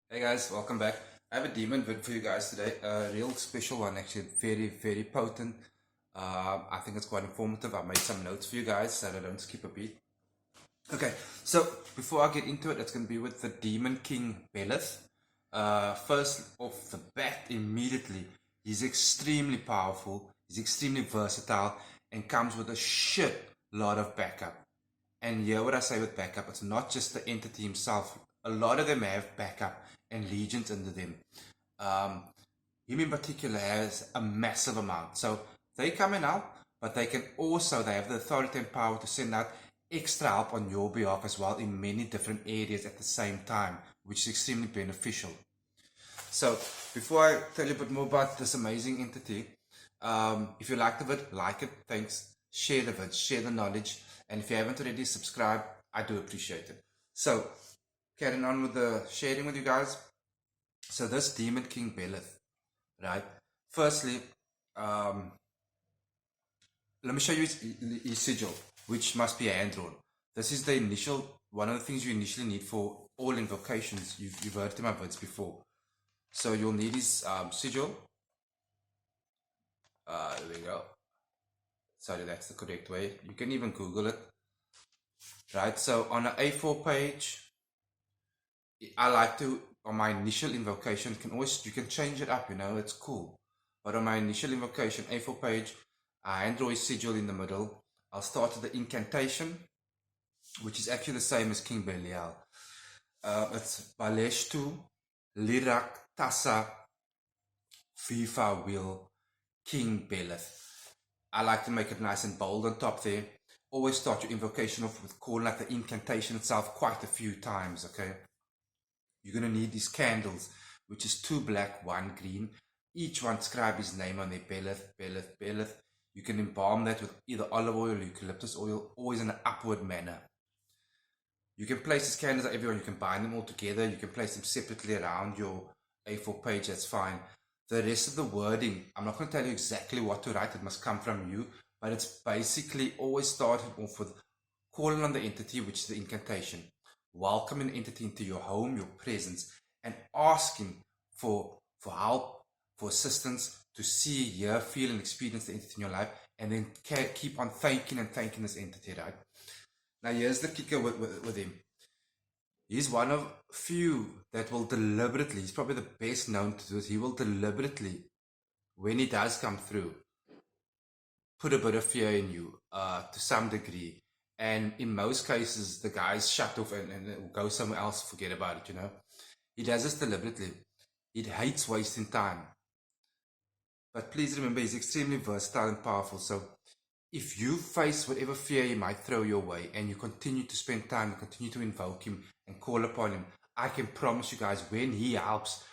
Hey guys, welcome back. I have a demon vid for you guys today. A real special one, actually, very potent. I think it's quite informative. I made some notes for you guys so that I don't skip a beat. Okay, so before I get into it, it's going to be with the Demon King Beleth. First off the bat, immediately, he's extremely powerful, he's extremely versatile, and comes with a shit lot of backup. And here, what I say with backup, it's not just the entity himself. A lot of them have backup and legions under them. Um, him in particular has a massive amount. So they come in out, but they have the authority and power to send out extra help on your behalf as well in many different areas at the same time, which is extremely beneficial. So before I tell you a bit more about this amazing entity, if you like the vid, like it, thanks. Share the vid, share the knowledge, and if you haven't already subscribed, I do appreciate it. So carrying on with the sharing with you guys. So this Demon King Beleth, right? Firstly, um, let me show you his sigil, which must be hand drawn. This is the initial, one of the things you initially need for all invocations. You've heard in my vids before. So you'll need his sigil. There we go. Sorry, that's the correct way. You can even Google it. Right, so on an A4 page, I like to, on my initial invocation, you can change it up, it's cool. But on my initial invocation, A4 page, I hand draw a sigil in the middle. I'll start with the Incantation, which is actually the same as King Belial. It's Baleshtu, Lirak, Tassa, Fifa, Will, King Beleth. I like to make it nice and bold on top there. Always start your invocation off with calling out the incantation itself quite a few times, okay? You're going to need these candles, which is 2 black, 1 green. Each one scribe his name on there, Beleth. You can embalm that with either olive oil or eucalyptus oil, always in an upward manner. You can place these candles everywhere. You can bind them all together. You can place them separately around your A4 page, that's fine. The rest of the wording, I'm not going to tell you exactly what to write. It must come from you. But it's basically always starting off with calling on the entity, which is the incantation. Welcoming the entity into your home, your presence, and asking for help, for assistance, to see, hear, feel, and experience the entity in your life, and then keep on thanking this entity, right? Now, here's the kicker with him. He's one of few that will deliberately, he's probably the best known to do it, he will deliberately, when he does come through, put a bit of fear in you to some degree. And in most cases, the guys shut off and go somewhere else, forget about it, He does this deliberately. He hates wasting time. But please remember, he's extremely versatile and powerful. So if you face whatever fear he might throw your way and you continue to spend time and continue to invoke him and call upon him, I can promise you guys, when he helps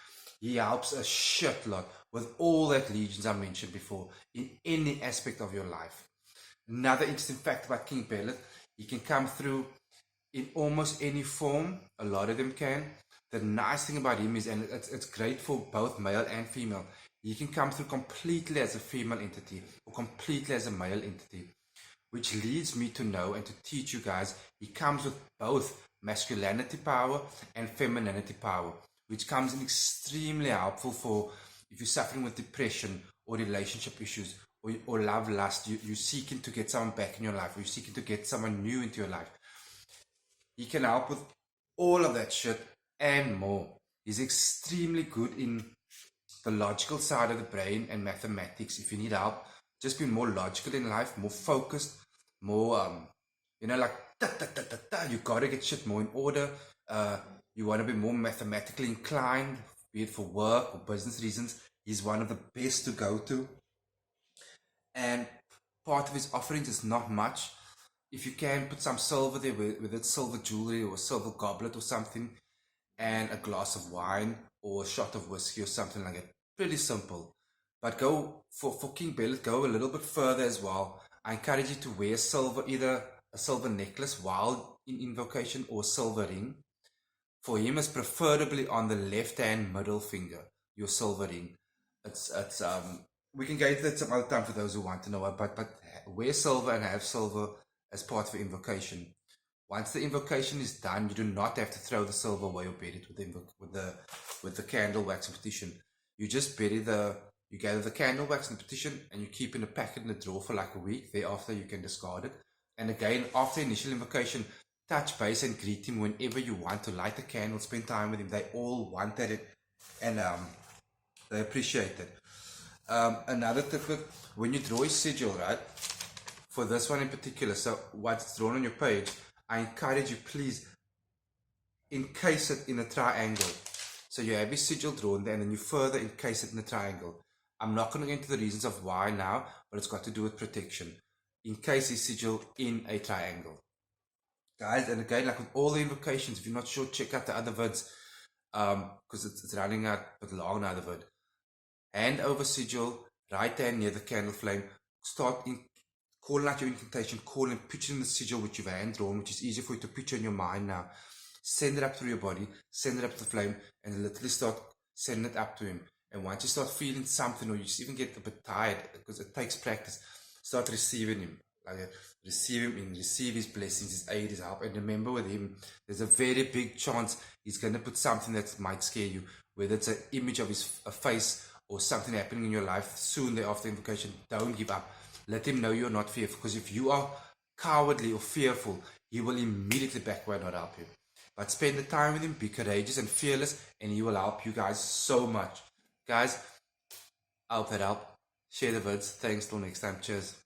a shit lot with all that legions I mentioned before in any aspect of your life. Another interesting fact about King Beleth, he can come through in almost any form. A lot of them can. The nice thing about him is, and it's great for both male and female, he can come through completely as a female entity or completely as a male entity, which leads me to know and to teach you guys he comes with both masculinity power and femininity power, which comes in extremely helpful for if you're suffering with depression or relationship issues or love lust. You're seeking to get someone back in your life, or you're seeking to get someone new into your life. He can help with all of that shit and more. He's extremely good in the logical side of the brain and mathematics. If you need help, just be more logical in life, more focused, more, like, you gotta get shit more in order. You want to be more mathematically inclined, be it for work or business reasons. He's one of the best to go to. And part of his offerings is not much. If you can, put some silver there, with it silver jewelry or a silver goblet or something, and a glass of wine or a shot of whiskey or something like that. Pretty simple. But go for King Beleth, go a little bit further as well. I encourage you to wear silver, either a silver necklace while in invocation or a silver ring. For him, it's preferably on the left hand middle finger, your silver ring. We can get into that some other time for those who want to know, but wear silver and have silver as part of the invocation. Once the invocation is done, you do not have to throw the silver away or bury it with the with the candle wax and petition. You just you gather the candle wax and petition, and you keep in a packet in the drawer for like a week. Thereafter, you can discard it. And again, after initial invocation, touch base and greet him whenever you want to light a candle, spend time with him. They all wanted it, and they appreciate it. Another tip, when you draw a sigil, right, for this one in particular, so what's drawn on your page, I encourage you, please encase it in a triangle. So you have your sigil drawn there, and then you further encase it in a triangle. I'm not going to get into the reasons of why now, but it's got to do with protection. Encase your sigil in a triangle. Guys, and again, like with all the invocations, if you're not sure, check out the other vids, because it's running out but long now, the vid. Hand over sigil, right hand near the candle flame, start calling out your incantation, call and picture in the sigil which you've hand drawn, which is easier for you to picture in your mind now. Send it up through your body, send it up to the flame, and literally start sending it up to him. And once you start feeling something, or you just even get a bit tired, because it takes practice, start receiving him. Like, receive him in, receive his blessings, his aid, his help. And remember, with him, there's a very big chance he's going to put something that might scare you, whether it's an image of a face or something happening in your life soon thereafter invocation. Don't give up. Let him know you're not fearful, because if you are cowardly or fearful, he will immediately backward and not help you. But spend the time with him, be courageous and fearless, and he will help you guys so much. Guys, I hope that helped. Share the vids. Thanks, till next time. Cheers.